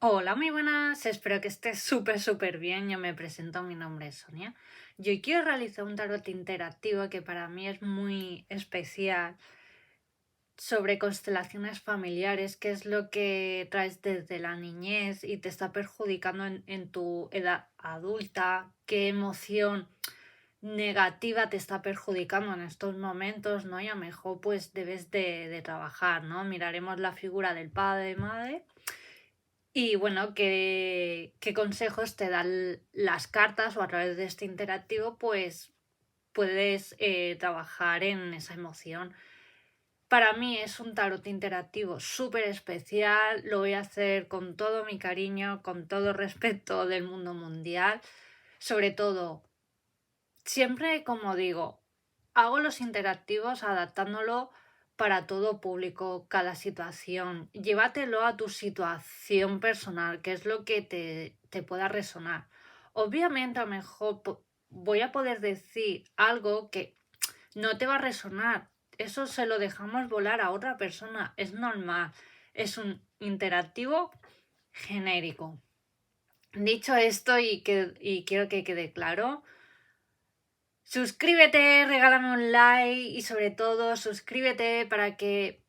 Hola, muy buenas. Espero que estés súper bien. Yo me presento, mi nombre es Sonia. Yo quiero realizar un tarot interactivo que para mí es muy especial sobre constelaciones familiares, qué es lo que traes desde la niñez y te está perjudicando en tu edad adulta, qué emoción negativa te está perjudicando en estos momentos, ¿no? Y a lo mejor pues debes de trabajar, ¿no? Miraremos la figura del padre, madre. Y bueno, ¿qué consejos te dan las cartas o a través de este interactivo? Pues puedes trabajar en esa emoción. Para mí es un tarot interactivo súper especial, lo voy a hacer con todo mi cariño, con todo respeto del mundo mundial. Sobre todo, siempre como digo, hago los interactivos adaptándolo para todo público, cada situación. Llévatelo a tu situación personal, que es lo que te pueda resonar. Obviamente, a lo mejor voy a poder decir algo que no te va a resonar. Eso se lo dejamos volar a otra persona. Es normal. Es un interactivo genérico. Dicho esto, y quiero que quede claro, suscríbete, regálame un like y sobre todo suscríbete para que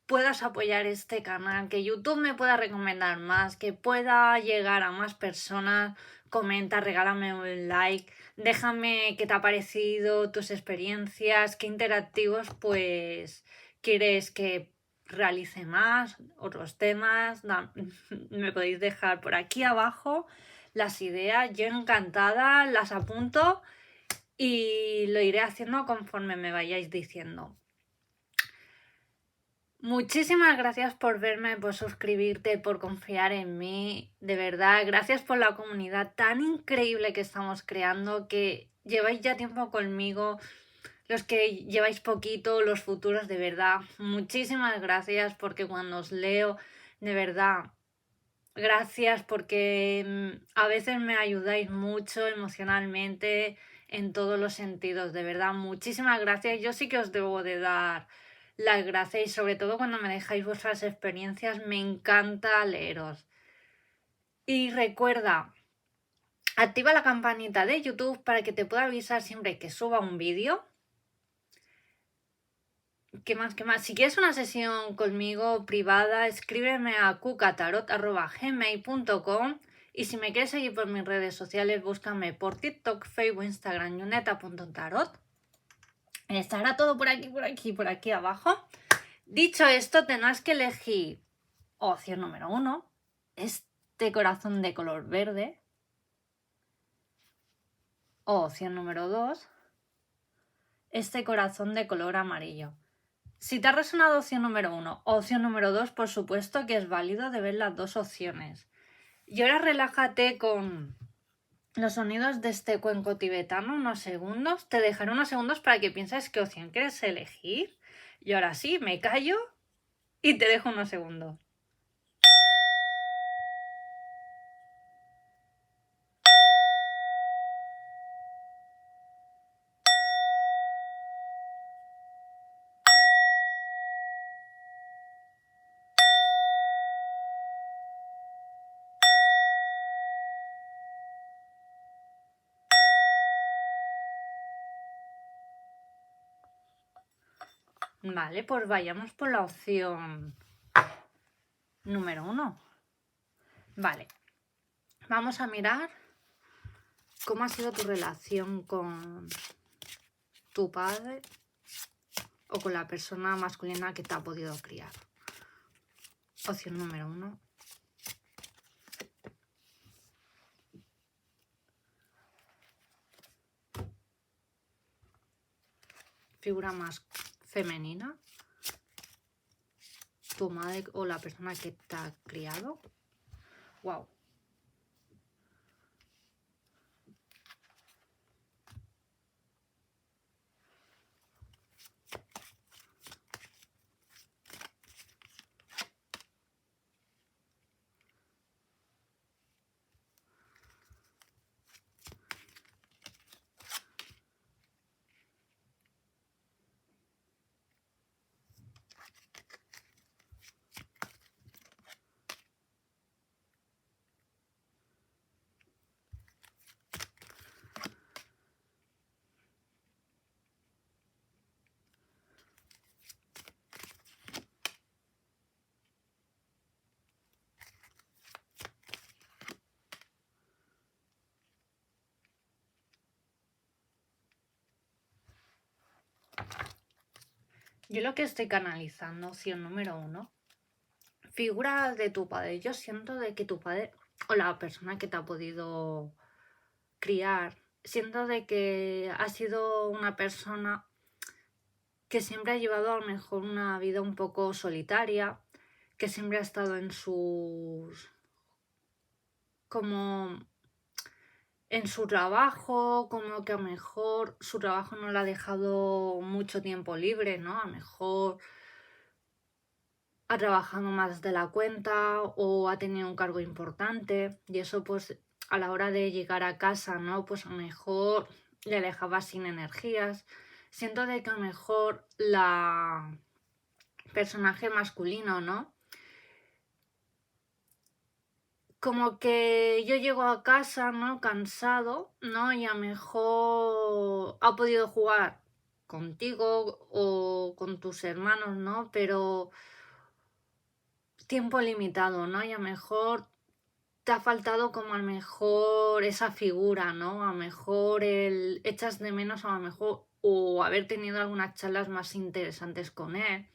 puedas apoyar este canal, que YouTube me pueda recomendar más, que pueda llegar a más personas. Comenta, regálame un like, déjame qué te ha parecido, tus experiencias, qué interactivos pues quieres que realice más, otros temas. Me podéis dejar por aquí abajo las ideas, yo encantada las apunto y lo iré haciendo conforme me vayáis diciendo. Muchísimas gracias por verme, por suscribirte, por confiar en mí. De verdad, gracias por la comunidad tan increíble que estamos creando, que lleváis ya tiempo conmigo, los que lleváis poquito, los futuros, de verdad. Muchísimas gracias porque cuando os leo, de verdad, gracias porque a veces me ayudáis mucho emocionalmente en todos los sentidos, de verdad. Muchísimas gracias. Yo sí que os debo de dar las gracias y sobre todo cuando me dejáis vuestras experiencias, me encanta leeros. Y recuerda, activa la campanita de YouTube para que te pueda avisar siempre que suba un vídeo. ¿Qué más? ¿Qué más? Si quieres una sesión conmigo privada, escríbeme a cucatarot@gmail.com y si me quieres seguir por mis redes sociales, búscame por TikTok, Facebook, Instagram, yuneta.tarot. Estará todo por aquí abajo. Dicho esto, tendrás que elegir opción número 1, este corazón de color verde. O opción número 2, este corazón de color amarillo. Si te ha resonado opción número 1 o opción número 2, por supuesto que es válido de ver las dos opciones. Y ahora relájate con los sonidos de este cuenco tibetano unos segundos. Te dejaré unos segundos para que pienses qué opción quieres elegir. Y ahora sí, me callo y te dejo unos segundos. Vale, pues vayamos por la opción número 1. Vale, vamos a mirar cómo ha sido tu relación con tu padre o con la persona masculina que te ha podido criar. Opción número 1. Figura más femenina. Tu madre o la persona que te ha criado. Wow. Yo lo que estoy canalizando, opción número 1, figura de tu padre. Yo siento de que tu padre o la persona que te ha podido criar, siento de que ha sido una persona que siempre ha llevado a lo mejor una vida un poco solitaria, que siempre ha estado en sus... como en su trabajo, como que a lo mejor su trabajo no le ha dejado mucho tiempo libre, ¿no? A lo mejor ha trabajado más de la cuenta o ha tenido un cargo importante y eso pues a la hora de llegar a casa, ¿no? Pues a lo mejor le dejaba sin energías. Siento de que a lo mejor la personaje masculino, ¿no? Como que yo llego a casa, ¿no? Cansado, ¿no? Y a lo mejor ha podido jugar contigo o con tus hermanos, ¿no? Pero tiempo limitado, ¿no? Y a lo mejor te ha faltado como a lo mejor esa figura, ¿no? A lo mejor el echas de menos a lo mejor o haber tenido algunas charlas más interesantes con él.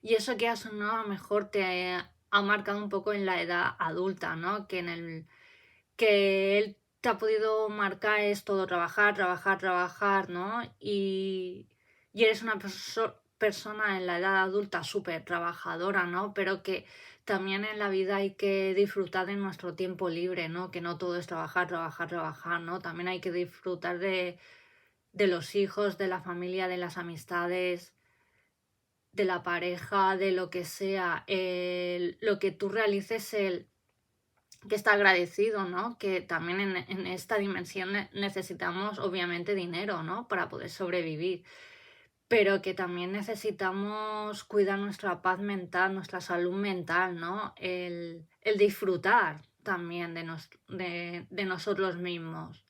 Y eso que has no, a lo mejor te ha marcado un poco en la edad adulta, ¿no? Que él te ha podido marcar es todo trabajar, trabajar, trabajar, ¿no? Y eres una persona en la edad adulta súper trabajadora, ¿no? Pero que también en la vida hay que disfrutar de nuestro tiempo libre, ¿no? Que no todo es trabajar, trabajar, trabajar, ¿no? También hay que disfrutar de los hijos, de la familia, de las amistades, de la pareja, de lo que sea. Lo que tú realices, que está agradecido, ¿no? Que también en esta dimensión necesitamos obviamente dinero, ¿no? Para poder sobrevivir, pero que también necesitamos cuidar nuestra paz mental, nuestra salud mental, ¿no? El disfrutar también de nosotros mismos.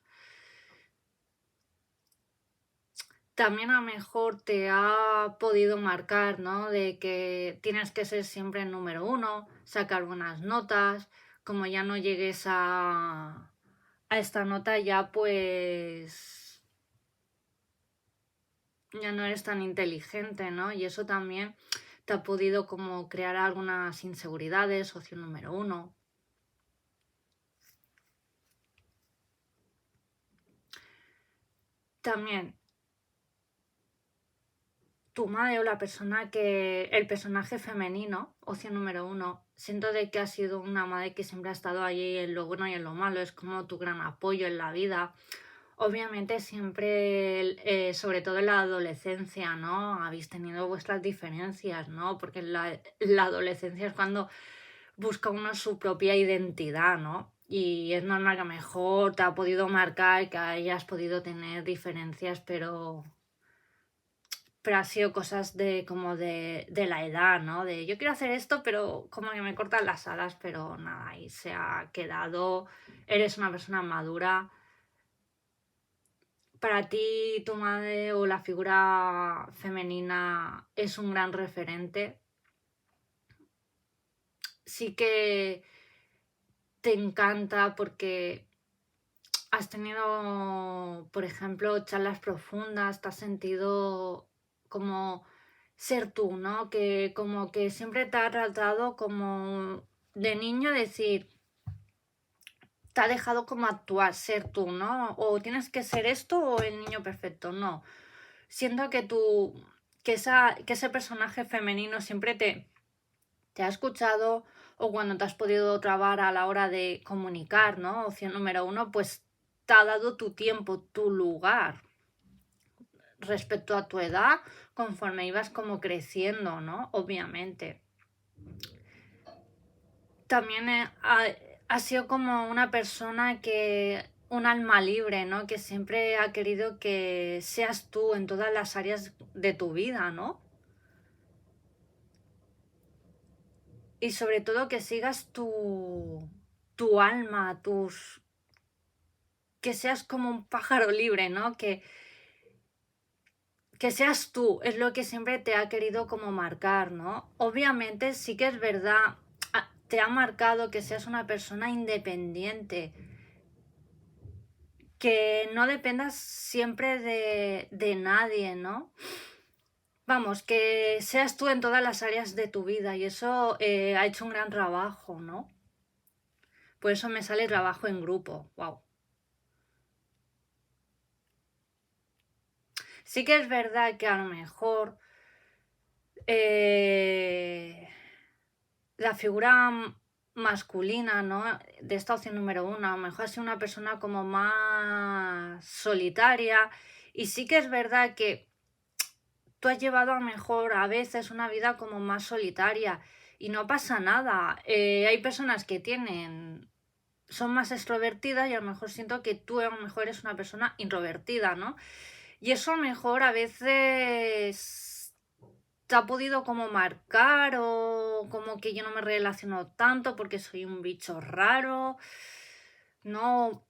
También a lo mejor te ha podido marcar, ¿no? De que tienes que ser siempre el número 1, sacar buenas notas, como ya no llegues a esta nota ya pues ya no eres tan inteligente, ¿no? Y eso también te ha podido como crear algunas inseguridades, opción número 1. También tu madre o la persona el personaje femenino, opción número 1, siento de que ha sido una madre que siempre ha estado allí en lo bueno y en lo malo, es como tu gran apoyo en la vida. Obviamente siempre, sobre todo en la adolescencia, ¿no? Habéis tenido vuestras diferencias, ¿no? Porque la adolescencia es cuando busca uno su propia identidad, ¿no? Y es normal que a lo mejor te ha podido marcar, que hayas podido tener diferencias, pero ha sido cosas de la edad, ¿no? De yo quiero hacer esto, pero como que me cortan las alas, pero nada, ahí se ha quedado. Eres una persona madura. Para ti, tu madre o la figura femenina es un gran referente. Sí que te encanta porque has tenido, por ejemplo, charlas profundas, te has sentido como ser tú, ¿no? Que como que siempre te ha tratado como de niño decir, te ha dejado como actuar, ser tú, ¿no? O tienes que ser esto o el niño perfecto, no. Siento que que ese personaje femenino siempre te ha escuchado o cuando te has podido trabar a la hora de comunicar, ¿no? Opción número 1, pues te ha dado tu tiempo, tu lugar respecto a tu edad conforme ibas como creciendo, ¿no? Obviamente. También ha sido como una persona un alma libre, ¿no? Que siempre ha querido que seas tú en todas las áreas de tu vida, ¿no? Y sobre todo que sigas tu alma, que seas como un pájaro libre, ¿no? Que seas tú, es lo que siempre te ha querido como marcar, ¿no? Obviamente sí que es verdad, te ha marcado que seas una persona independiente, que no dependas siempre de nadie, ¿no? Vamos, que seas tú en todas las áreas de tu vida y eso ha hecho un gran trabajo, ¿no? Por eso me sale trabajo en grupo, wow. Sí que es verdad que a lo mejor eh, la figura masculina, ¿no? De esta opción número uno, a lo mejor ha sido una persona como más solitaria y sí que es verdad que tú has llevado a lo mejor a veces una vida como más solitaria y no pasa nada. Hay personas que son más extrovertidas y a lo mejor siento que tú a lo mejor eres una persona introvertida, ¿no? Y eso a lo mejor a veces te ha podido como marcar o como que yo no me relaciono tanto porque soy un bicho raro, ¿no?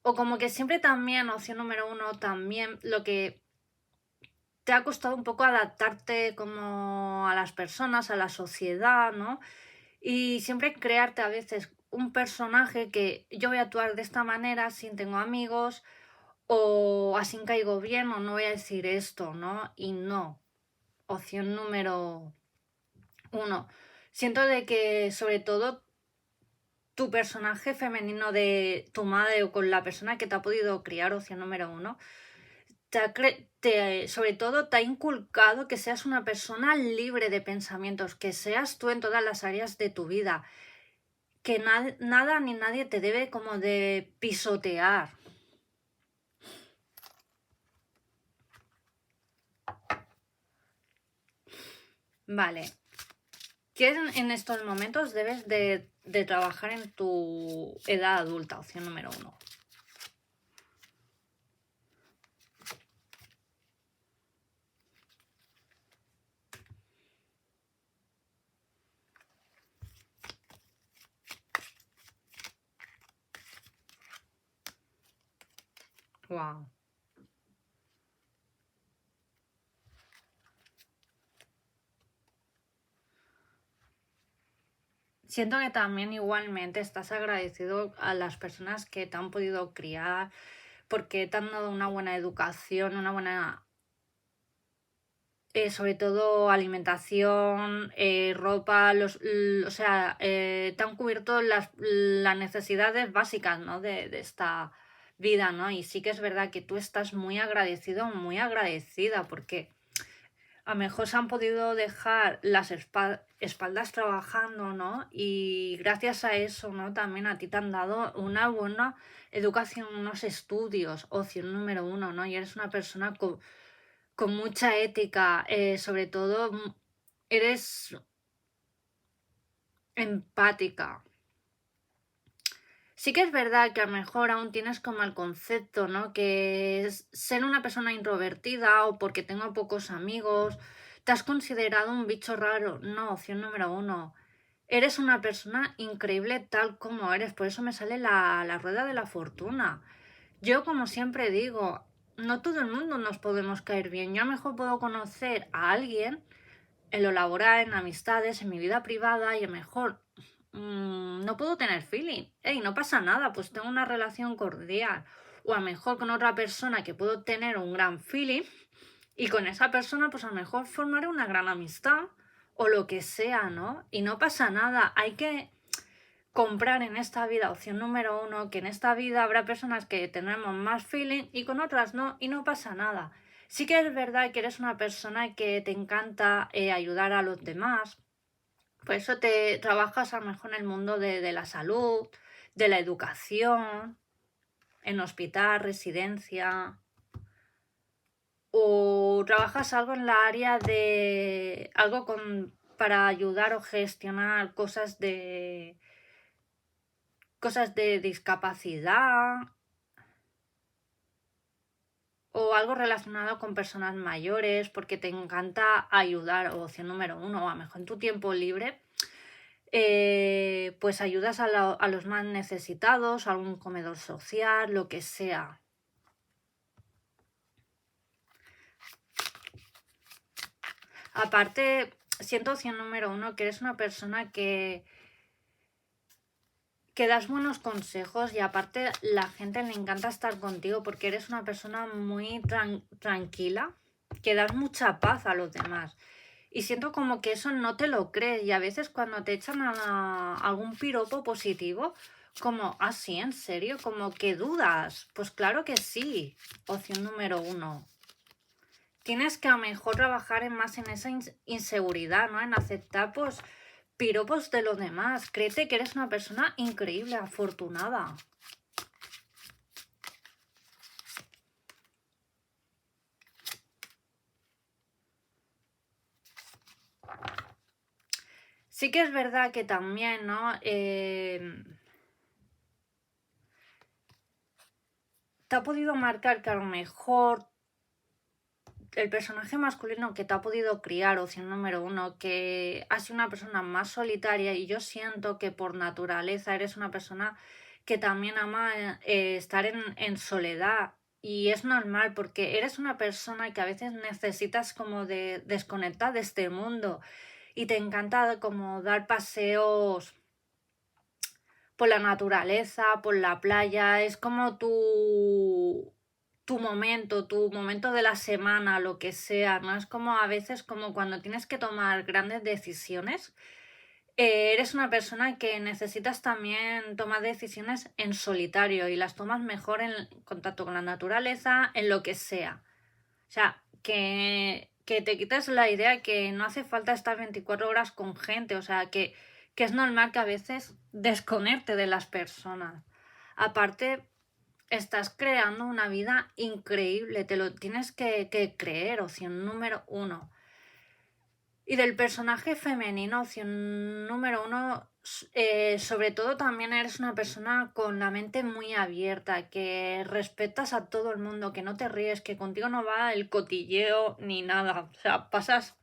O como que siempre también, opción número uno, también lo que te ha costado un poco adaptarte como a las personas, a la sociedad, ¿no? Y siempre crearte a veces un personaje que yo voy a actuar de esta manera si tengo amigos o así caigo bien o no voy a decir esto, ¿no? Y no. Opción número uno. Siento de que sobre todo tu personaje femenino de tu madre o con la persona que te ha podido criar, opción número uno, sobre todo te ha inculcado que seas una persona libre de pensamientos, que seas tú en todas las áreas de tu vida, que nada ni nadie te debe como de pisotear. Vale. ¿Qué en estos momentos debes de trabajar en tu edad adulta? Opción número uno. Wow. Siento que también igualmente estás agradecido a las personas que te han podido criar porque te han dado una buena educación, una buena, sobre todo alimentación, ropa, o sea, te han cubierto las necesidades básicas, ¿no? de esta vida, ¿no? Y sí que es verdad que tú estás muy agradecido, muy agradecida porque a lo mejor se han podido dejar las espaldas trabajando, ¿no? Y gracias a eso, ¿no? También a ti te han dado una buena educación, unos estudios, opción número uno, ¿no? Y eres una persona con mucha ética, sobre todo eres empática. Sí que es verdad que a lo mejor aún tienes como el concepto, ¿no? Que es ser una persona introvertida o porque tengo pocos amigos, te has considerado un bicho raro. No, opción número uno. Eres una persona increíble tal como eres, por eso me sale la rueda de la fortuna. Yo, como siempre digo, no todo el mundo nos podemos caer bien. Yo a lo mejor puedo conocer a alguien en lo laboral, en amistades, en mi vida privada y a lo mejor no puedo tener feeling. Ey, no pasa nada, pues tengo una relación cordial. O a lo mejor con otra persona que puedo tener un gran feeling y con esa persona pues a lo mejor formaré una gran amistad o lo que sea, ¿no? Y no pasa nada, hay que comprar en esta vida, opción número uno, que en esta vida habrá personas que tendremos más feeling y con otras no, y no pasa nada. Sí que es verdad que eres una persona que te encanta ayudar a los demás, por eso te trabajas a lo mejor en el mundo de la salud, de la educación, en hospital, residencia, o trabajas algo en la área de algo para ayudar o gestionar cosas de discapacidad o algo relacionado con personas mayores porque te encanta ayudar, o opción número uno, o a lo mejor en tu tiempo libre, pues ayudas a los más necesitados, a algún comedor social, lo que sea. Aparte, siento opción número uno que eres una persona que das buenos consejos y aparte la gente le encanta estar contigo porque eres una persona muy tranquila que das mucha paz a los demás. Y siento como que eso no te lo crees. Y a veces cuando te echan algún piropo positivo, como, ah, sí, ¿en serio? Como que dudas. Pues claro que sí. Opción número 1. Tienes que a lo mejor trabajar más en esa inseguridad, ¿no? En aceptar, pues, piropos de los demás. Créete que eres una persona increíble, afortunada. Sí que es verdad que también, ¿no? Te ha podido marcar que a lo mejor el personaje masculino que te ha podido criar, opción número 1, que ha sido una persona más solitaria, y yo siento que por naturaleza eres una persona que también ama estar en soledad. Y es normal porque eres una persona que a veces necesitas como de desconectar de este mundo y te encanta como dar paseos por la naturaleza, por la playa. Es como tu momento de la semana, lo que sea, ¿no? Es como a veces como cuando tienes que tomar grandes decisiones. Eres una persona que necesitas también tomar decisiones en solitario y las tomas mejor en contacto con la naturaleza, en lo que sea. O sea, que te quites la idea que no hace falta estar 24 horas con gente. O sea, que es normal que a veces desconecte de las personas. Aparte, estás creando una vida increíble, te lo tienes que creer, opción número 1. Y del personaje femenino, opción número 1, sobre todo también eres una persona con la mente muy abierta, que respetas a todo el mundo, que no te ríes, que contigo no va el cotilleo ni nada. O sea, pasas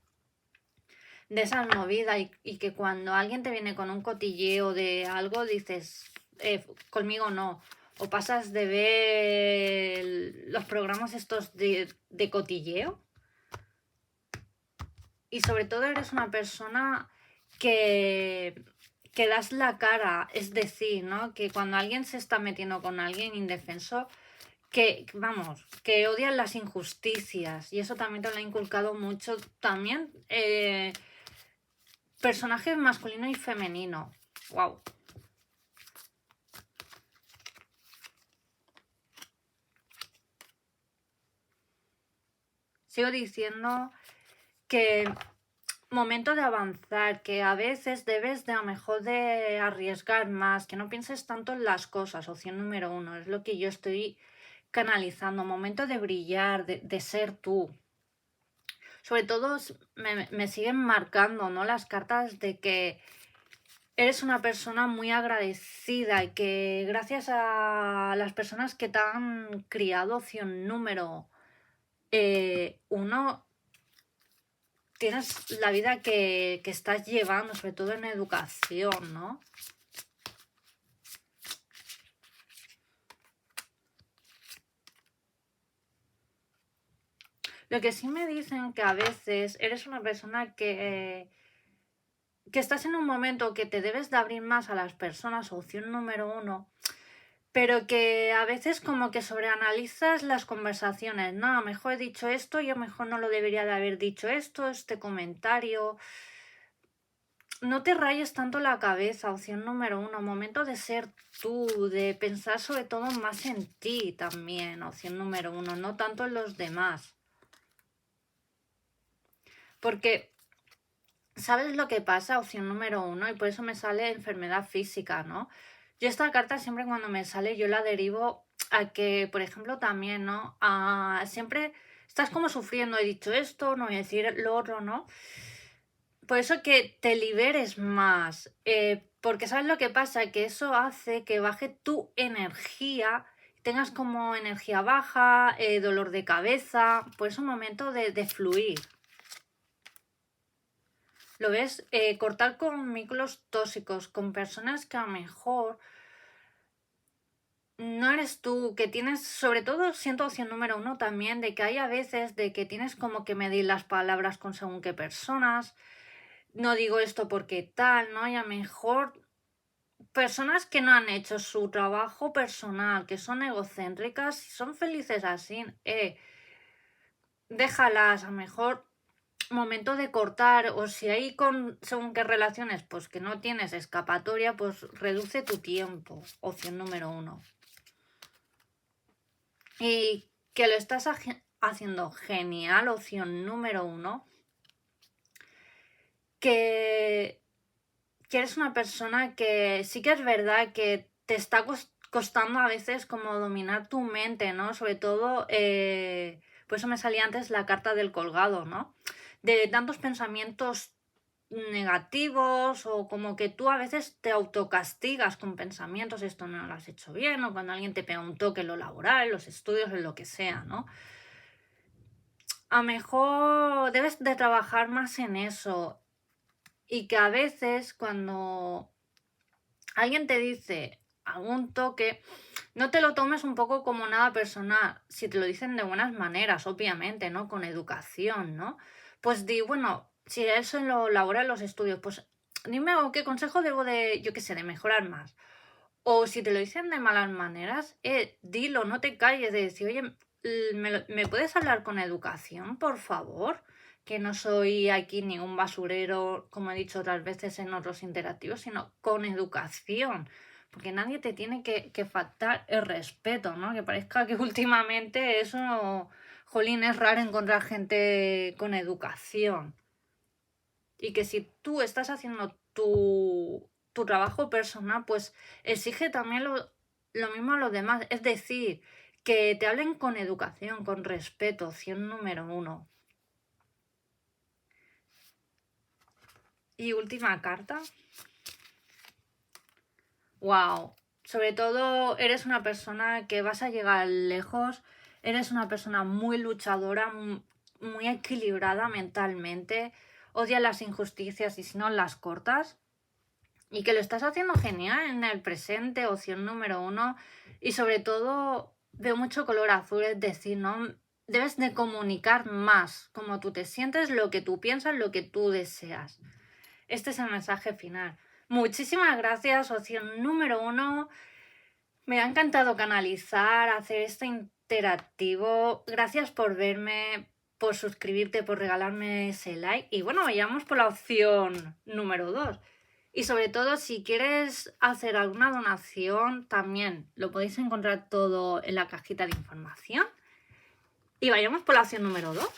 de esas movidas y que cuando alguien te viene con un cotilleo de algo, dices, conmigo no. O pasas de ver los programas estos de cotilleo. Y sobre todo eres una persona que das la cara, es decir, ¿no? Que cuando alguien se está metiendo con alguien indefenso, que, vamos, que odian las injusticias. Y eso también te lo ha inculcado mucho también personaje masculino y femenino. Wow. Sigo diciendo que momento de avanzar, que a veces debes de a lo mejor de arriesgar más, que no pienses tanto en las cosas, opción número 1, es lo que yo estoy canalizando, momento de brillar, de ser tú. Sobre todo me siguen marcando, ¿no? Las cartas de que eres una persona muy agradecida y que gracias a las personas que te han criado, opción número 1, tienes la vida que estás llevando, sobre todo en educación, ¿no? Lo que sí me dicen que a veces eres una persona que estás en un momento que te debes de abrir más a las personas, opción número 1, pero que a veces como que sobreanalizas las conversaciones. No, a lo mejor he dicho esto, yo a lo mejor no lo debería de haber dicho esto, este comentario. No te rayes tanto la cabeza, opción número 1, momento de ser tú, de pensar sobre todo más en ti también, opción número 1, no tanto en los demás. Porque, ¿sabes lo que pasa? Opción número 1, y por eso me sale enfermedad física, ¿no? Yo esta carta siempre cuando me sale yo la derivo a que, por ejemplo, también, ¿no? Siempre estás como sufriendo, he dicho esto, no voy a decir lo otro, ¿no? Por eso que te liberes más, porque ¿sabes lo que pasa? Que eso hace que baje tu energía, tengas como energía baja, dolor de cabeza, pues es un momento de fluir. ¿Lo ves? Cortar con vínculos tóxicos, con personas que a lo mejor no eres tú, que tienes, sobre todo siento opción número 1 también, de que hay a veces de que tienes como que medir las palabras con según qué personas. No digo esto porque tal, ¿no? Y a lo mejor personas que no han hecho su trabajo personal, que son egocéntricas y son felices así. déjalas, a lo mejor momento de cortar, o si hay según qué relaciones, pues que no tienes escapatoria, pues reduce tu tiempo, opción número 1. Y que lo estás haciendo genial, opción número 1. Que eres una persona que sí que es verdad que te está costando a veces como dominar tu mente, ¿no? Sobre todo, por eso me salía antes la carta del colgado, ¿no? De tantos pensamientos negativos, o como que tú a veces te autocastigas con pensamientos, esto no lo has hecho bien, o cuando alguien te pega un toque en lo laboral, en los estudios, en lo que sea, ¿no? A lo mejor debes de trabajar más en eso, y que a veces cuando alguien te dice algún toque, no te lo tomes un poco como nada personal. Si te lo dicen de buenas maneras, obviamente, ¿no? Con educación, ¿no? Pues di, bueno, si eso en lo laboral, los estudios, pues dime o qué consejo debo de, yo qué sé, de mejorar más. O si te lo dicen de malas maneras, dilo, no te calles, de decir, oye, ¿me puedes hablar con educación, por favor? Que no soy aquí ni un basurero, como he dicho otras veces en otros interactivos, sino con educación. Porque nadie te tiene que faltar el respeto, ¿no? Que parezca que últimamente eso, jolín, es raro encontrar gente con educación. Y que si tú estás haciendo tu trabajo personal, pues exige también lo mismo a los demás. Es decir, que te hablen con educación, con respeto, opción número 1. Y última carta. Wow. Sobre todo eres una persona que vas a llegar lejos, eres una persona muy luchadora, muy equilibrada mentalmente, odias las injusticias y si no las cortas. Y que lo estás haciendo genial en el presente, opción número 1. Y sobre todo veo mucho color azul, es decir, ¿no? Debes de comunicar más cómo tú te sientes, lo que tú piensas, lo que tú deseas. Este es el mensaje final. Muchísimas gracias, opción número 1. Me ha encantado canalizar, hacer este interactivo. Gracias por verme, por suscribirte, por regalarme ese like. Y bueno, vayamos por la opción número 2. Y sobre todo, si quieres hacer alguna donación, también lo podéis encontrar todo en la cajita de información. Y vayamos por la opción número 2.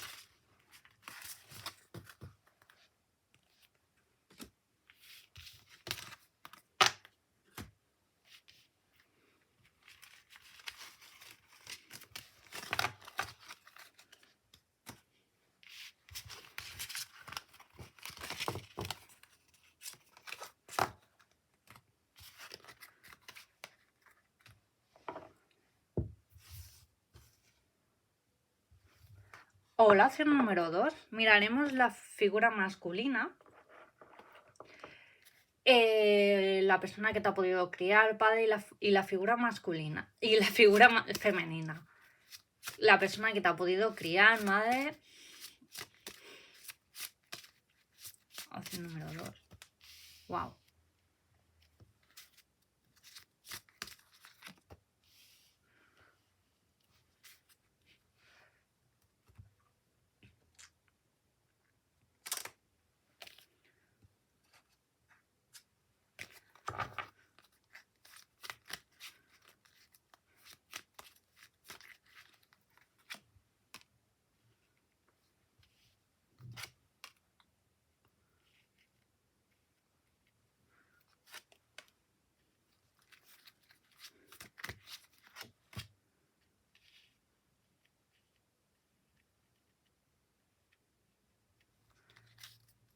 O la opción número 2. Miraremos la figura masculina. La persona que te ha podido criar, padre, y la figura masculina. Y la figura femenina. La persona que te ha podido criar, madre. Opción número 2. Wow.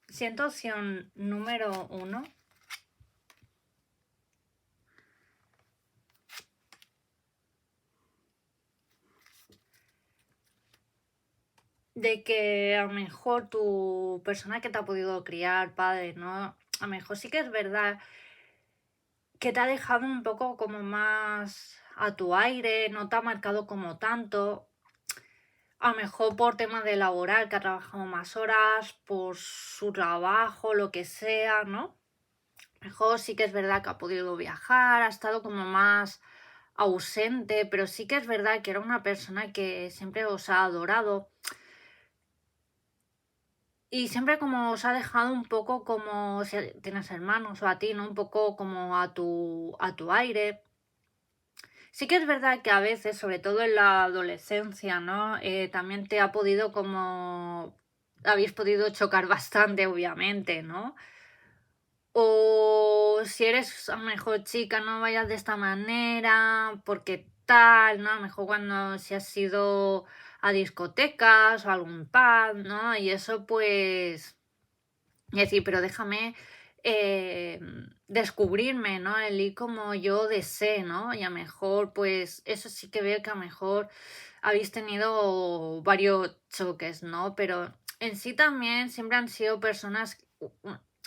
Siento opción número 1. De que a lo mejor tu persona que te ha podido criar, padre, ¿no? A lo mejor sí que es verdad que te ha dejado un poco como más a tu aire, no te ha marcado como tanto. A lo mejor por tema de laboral, que ha trabajado más horas, por su trabajo, lo que sea, ¿no? Mejor sí que es verdad que ha podido viajar, ha estado como más ausente, pero sí que es verdad que era una persona que siempre os ha adorado. Y siempre como os ha dejado un poco como si tienes hermanos o a ti, ¿no? Un poco como a tu aire. Sí que es verdad que a veces, sobre todo en la adolescencia, ¿no? También te ha podido como... Habéis podido chocar bastante, obviamente, ¿no? O si eres a lo mejor chica, no vayas de esta manera, porque tal, ¿no? A lo mejor cuando si has ido a discotecas o a algún pub, ¿no? Y eso pues... Y decir, pero déjame descubrirme, ¿no? El ir como yo desee, ¿no? Y a lo mejor, pues, eso sí que veo que a lo mejor habéis tenido varios choques, ¿no? Pero en sí también siempre han sido personas,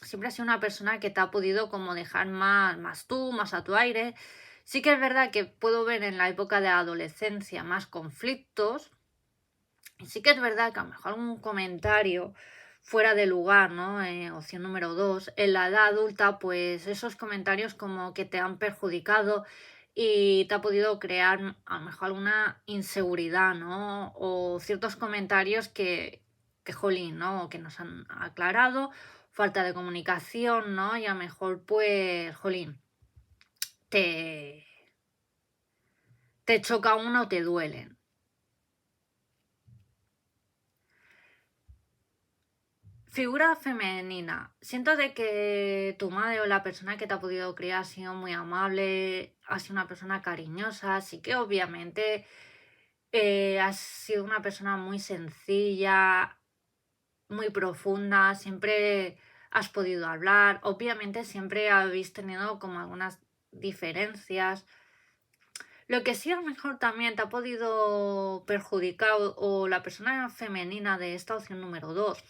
siempre has sido una persona que te ha podido como dejar más tú, más a tu aire. Sí que es verdad que puedo ver en la época de adolescencia más conflictos, y sí que es verdad que a lo mejor algún comentario fuera de lugar, ¿no? Opción número dos, en la edad adulta, pues esos comentarios como que te han perjudicado y te ha podido crear a lo mejor alguna inseguridad, ¿no? O ciertos comentarios que jolín, ¿no? Que nos han aclarado, falta de comunicación, ¿no? Y a lo mejor, pues, jolín, te, te choca uno o te duelen. Figura femenina. Siento de que tu madre o la persona que te ha podido criar ha sido muy amable, ha sido una persona cariñosa, así que obviamente has sido una persona muy sencilla, muy profunda, siempre has podido hablar, obviamente siempre habéis tenido como algunas diferencias. Lo que sí a lo mejor también te ha podido perjudicar o la persona femenina de esta opción número 2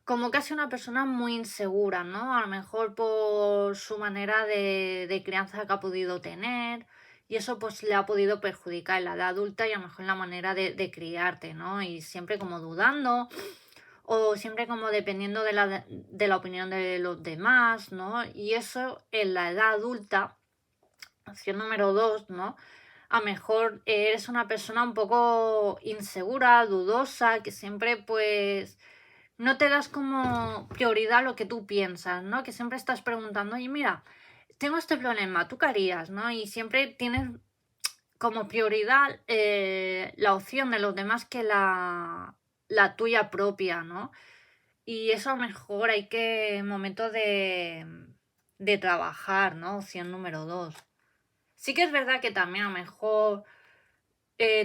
como casi una persona muy insegura, ¿no? A lo mejor por su manera de crianza que ha podido tener y eso pues le ha podido perjudicar en la edad adulta y a lo mejor en la manera de criarte, ¿no? Y siempre como dudando o siempre como dependiendo de la opinión de los demás, ¿no? Y eso en la edad adulta, opción número 2, ¿no? A lo mejor eres una persona un poco insegura, dudosa, que siempre pues no te das como prioridad lo que tú piensas, ¿no? Que siempre estás preguntando, oye, mira, tengo este problema, ¿tú qué harías, no? Y siempre tienes como prioridad la opción de los demás que la tuya propia, ¿no? Y eso a lo mejor hay que, en momento de trabajar, ¿no? Opción número 2. Sí que es verdad que también a lo mejor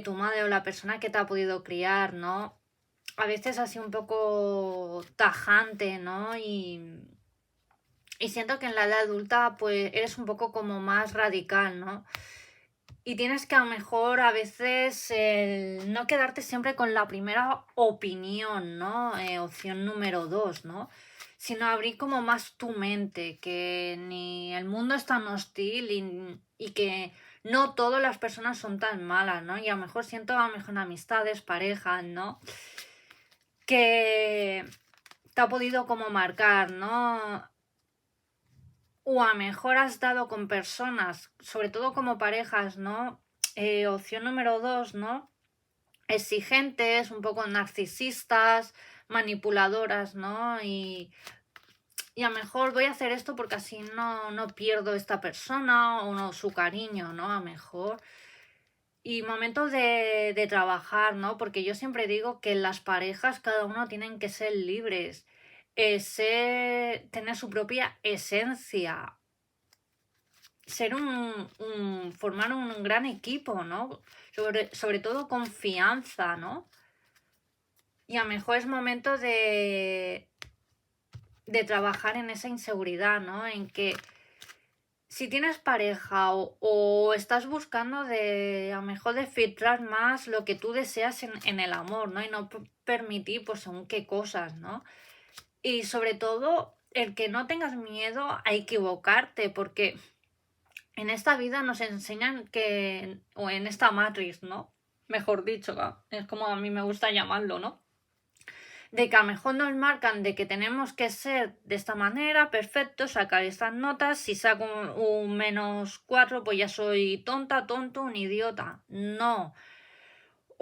tu madre o la persona que te ha podido criar, ¿no? A veces así un poco tajante, ¿no? Y siento que en la edad adulta pues eres un poco como más radical, ¿no? Y tienes que a lo mejor a veces no quedarte siempre con la primera opinión, ¿no? Opción número 2, ¿no? Sino abrir como más tu mente, que ni el mundo es tan hostil y que no todas las personas son tan malas, ¿no? Y a lo mejor siento a lo mejor amistades, parejas, ¿no? Que te ha podido como marcar, ¿no? O a mejor has dado con personas, sobre todo como parejas, ¿no? Opción número 2, ¿no? Exigentes, un poco narcisistas, manipuladoras, ¿no? Y a lo mejor voy a hacer esto porque así no pierdo esta persona o no, su cariño, ¿no? A lo mejor. Y momentos de trabajar, ¿no? Porque yo siempre digo que las parejas cada uno tienen que ser libres, tener su propia esencia, formar un gran equipo, ¿no? Sobre todo confianza, ¿no? Y a lo mejor es momento de trabajar en esa inseguridad, ¿no? En que si tienes pareja o estás buscando a lo mejor de filtrar más lo que tú deseas en el amor, ¿no? Y no permitir pues según qué cosas, ¿no? Y sobre todo el que no tengas miedo a equivocarte, porque en esta vida nos enseñan que, o en esta Matrix, ¿no? Mejor dicho, es como a mí me gusta llamarlo, ¿no? De que a lo mejor nos marcan de que tenemos que ser de esta manera, perfecto, sacar estas notas, si saco un -4, pues ya soy tonta, tonto, un idiota. No.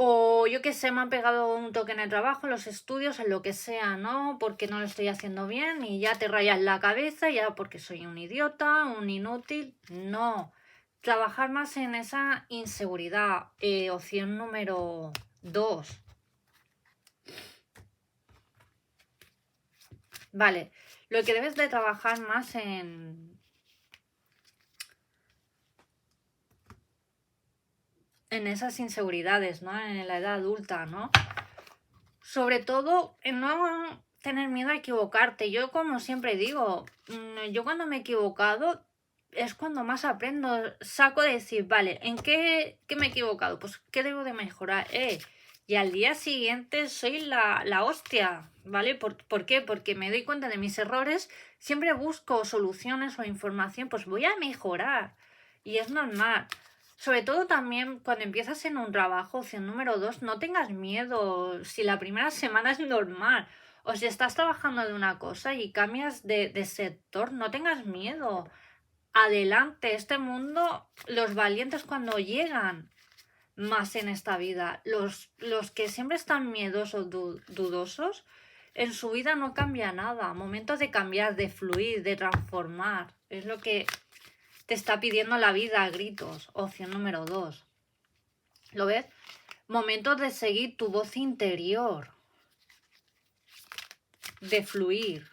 O yo qué sé, me han pegado un toque en el trabajo, en los estudios, en lo que sea, ¿no? Porque no lo estoy haciendo bien y ya te rayas la cabeza, ya porque soy un idiota, un inútil. No. Trabajar más en esa inseguridad. Opción número 2. Vale. Lo que debes de trabajar más en esas inseguridades, ¿no? En la edad adulta, ¿no? Sobre todo, en no tener miedo a equivocarte. Yo, como siempre digo, yo cuando me he equivocado es cuando más aprendo. Saco de decir, vale, ¿en qué me he equivocado? Pues, ¿qué debo de mejorar? Y al día siguiente soy la hostia, ¿vale? ¿Por qué? Porque me doy cuenta de mis errores, siempre busco soluciones o información, pues voy a mejorar. Y es normal. Sobre todo también cuando empiezas en un trabajo, opción número 2, no tengas miedo. Si la primera semana es normal. O si estás trabajando de una cosa y cambias de sector, no tengas miedo. Adelante, este mundo, los valientes cuando llegan más en esta vida. Los que siempre están miedosos, dudosos, en su vida no cambia nada. Momentos de cambiar, de fluir, de transformar. Es lo que te está pidiendo la vida a gritos. Opción número 2. ¿Lo ves? Momentos de seguir tu voz interior, de fluir,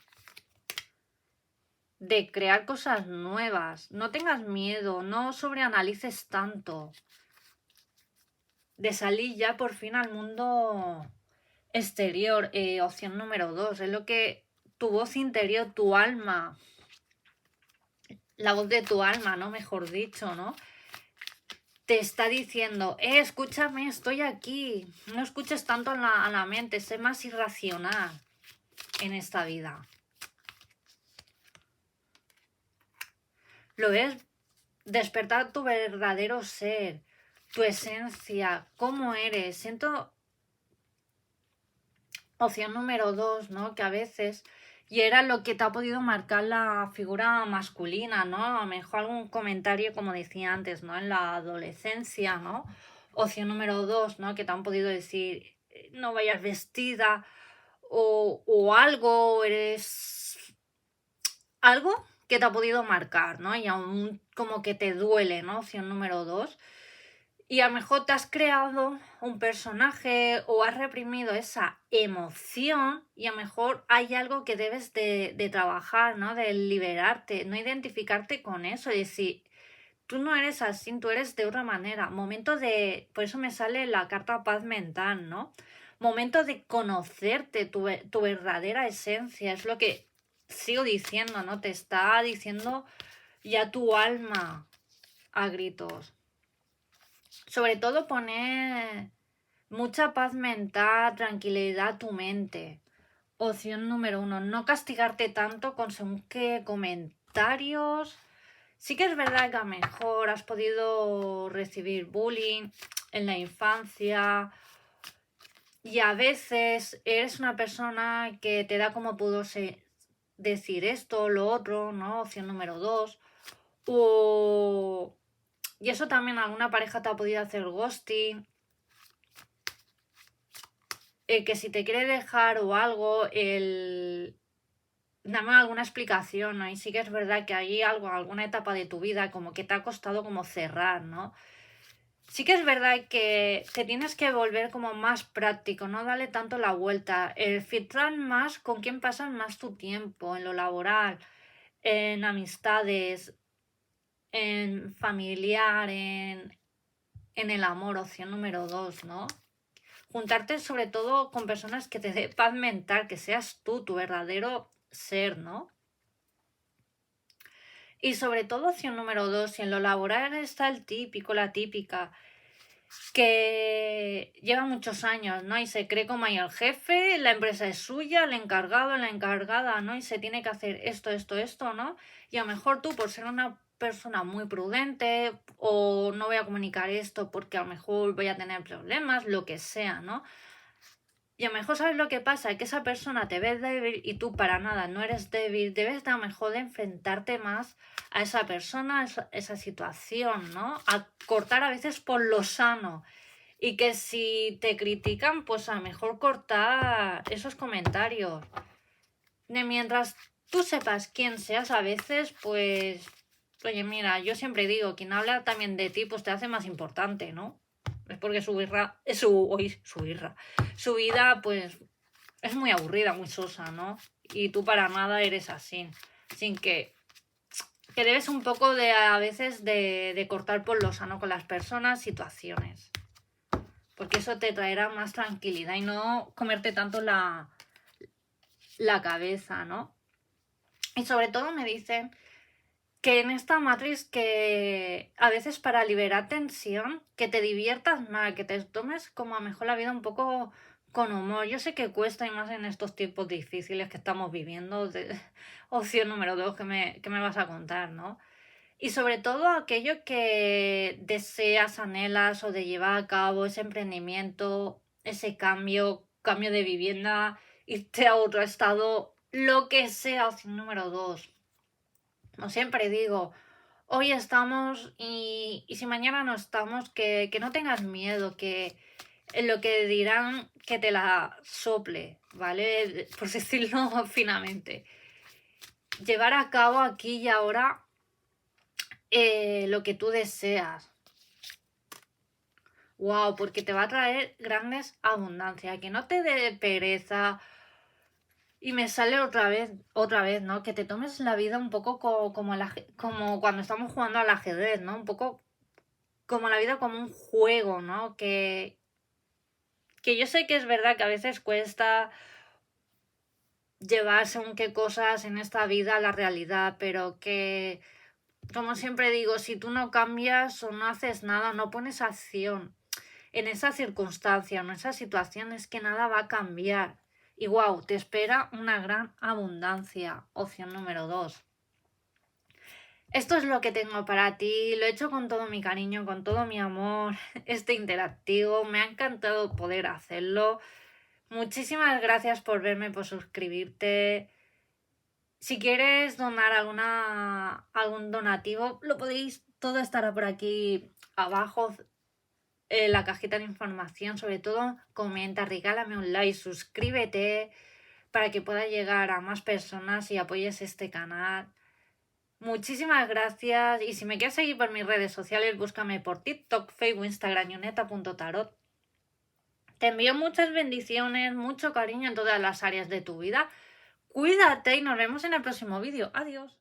de crear cosas nuevas. No tengas miedo, no sobreanalices tanto. De salir ya por fin al mundo exterior. Opción número 2. Es lo que tu voz interior, tu alma, la voz de tu alma, ¿no? Mejor dicho, ¿no? Te está diciendo, escúchame, estoy aquí. No escuches tanto a la mente, sé más irracional en esta vida. Lo es despertar tu verdadero ser, tu esencia, cómo eres. Siento opción número 2, ¿no? Que a veces, y era lo que te ha podido marcar la figura masculina, ¿no? A lo mejor algún comentario, como decía antes, ¿no? En la adolescencia, ¿no? Opción número 2, ¿no? Que te han podido decir, no vayas vestida o algo, eres algo que te ha podido marcar, ¿no? Y aún como que te duele, ¿no? Opción número 2. Y a lo mejor te has creado un personaje o has reprimido esa emoción y a lo mejor hay algo que debes de trabajar, ¿no? De liberarte, no identificarte con eso y decir, tú no eres así, tú eres de otra manera. Momento de, por eso me sale la carta paz mental, ¿no? Momento de conocerte, tu verdadera esencia, es lo que sigo diciendo, ¿no? Te está diciendo ya tu alma a gritos. Sobre todo poner mucha paz mental, tranquilidad a tu mente. Opción número 1, no castigarte tanto con según qué comentarios. Sí que es verdad que a lo mejor has podido recibir bullying en la infancia y a veces eres una persona que te da como pudo decir esto, lo otro, ¿no? Opción número 2. Y eso también alguna pareja te ha podido hacer ghosting. Que si te quiere dejar o algo, dame alguna explicación, ¿no? Y sí que es verdad que hay algo, alguna etapa de tu vida como que te ha costado como cerrar, ¿no? Sí que es verdad que te tienes que volver como más práctico, no darle tanto la vuelta, filtrar más con quién pasas más tu tiempo, en lo laboral, en amistades, en familiar, en el amor, opción número 2, ¿no? Juntarte sobre todo con personas que te dé paz mental, que seas tú, tu verdadero ser, ¿no? Y sobre todo opción número 2, si en lo laboral está el típico, la típica, que lleva muchos años, ¿no? Y se cree como ahí el jefe, la empresa es suya, el encargado, la encargada, ¿no? Y se tiene que hacer esto, ¿no? Y a lo mejor tú, por ser una persona muy prudente, o no voy a comunicar esto porque a lo mejor voy a tener problemas, lo que sea, ¿no? Y a lo mejor sabes lo que pasa, que esa persona te ve débil y tú para nada no eres débil, debes de a lo mejor de enfrentarte más a esa persona, a esa situación, ¿no? A cortar a veces por lo sano. Y que si te critican, pues a lo mejor cortar esos comentarios. De mientras tú sepas quién seas a veces, pues... Oye, mira, yo siempre digo, quien habla también de ti, pues te hace más importante, ¿no? Es porque su birra... Su vida, pues, es muy aburrida, muy sosa, ¿no? Y tú para nada eres así. Sin que debes un poco de, a veces, de cortar por lo sano con las personas, situaciones. Porque eso te traerá más tranquilidad y no comerte tanto la cabeza, ¿no? Y sobre todo me dicen que en esta matriz que a veces para liberar tensión, que te diviertas más, que te tomes como a mejor la vida un poco con humor. Yo sé que cuesta y más en estos tiempos difíciles que estamos viviendo. Opción número 2 que me vas a contar, ¿no? Y sobre todo aquello que deseas, anhelas o de llevar a cabo, ese emprendimiento, ese cambio de vivienda, irte a otro estado, lo que sea, opción número 2. Como siempre digo, hoy estamos y si mañana no estamos, que no tengas miedo, que en lo que dirán que te la sople, ¿vale? Por decirlo finamente. Llevar a cabo aquí y ahora lo que tú deseas. Wow, porque te va a traer grandes abundancias, que no te dé pereza. Y me sale otra vez, ¿no? Que te tomes la vida un poco como cuando estamos jugando al ajedrez, ¿no? Un poco como la vida como un juego, ¿no? Que yo sé que es verdad que a veces cuesta llevar según qué cosas en esta vida a la realidad, pero que, como siempre digo, si tú no cambias o no haces nada, no pones acción en esa circunstancia, en esa situación, es que nada va a cambiar. Y wow, te espera una gran abundancia. Opción número 2. Esto es lo que tengo para ti, lo he hecho con todo mi cariño, con todo mi amor, este interactivo, me ha encantado poder hacerlo. Muchísimas gracias por verme, por suscribirte. Si quieres donar algún donativo, lo podéis, todo estará por aquí abajo, en la cajita de información. Sobre todo, comenta, regálame un like, suscríbete para que pueda llegar a más personas y apoyes este canal. Muchísimas gracias y si me quieres seguir por mis redes sociales, búscame por TikTok, Facebook, Instagram, yuneta.tarot. Te envío muchas bendiciones, mucho cariño en todas las áreas de tu vida. Cuídate y nos vemos en el próximo vídeo. Adiós.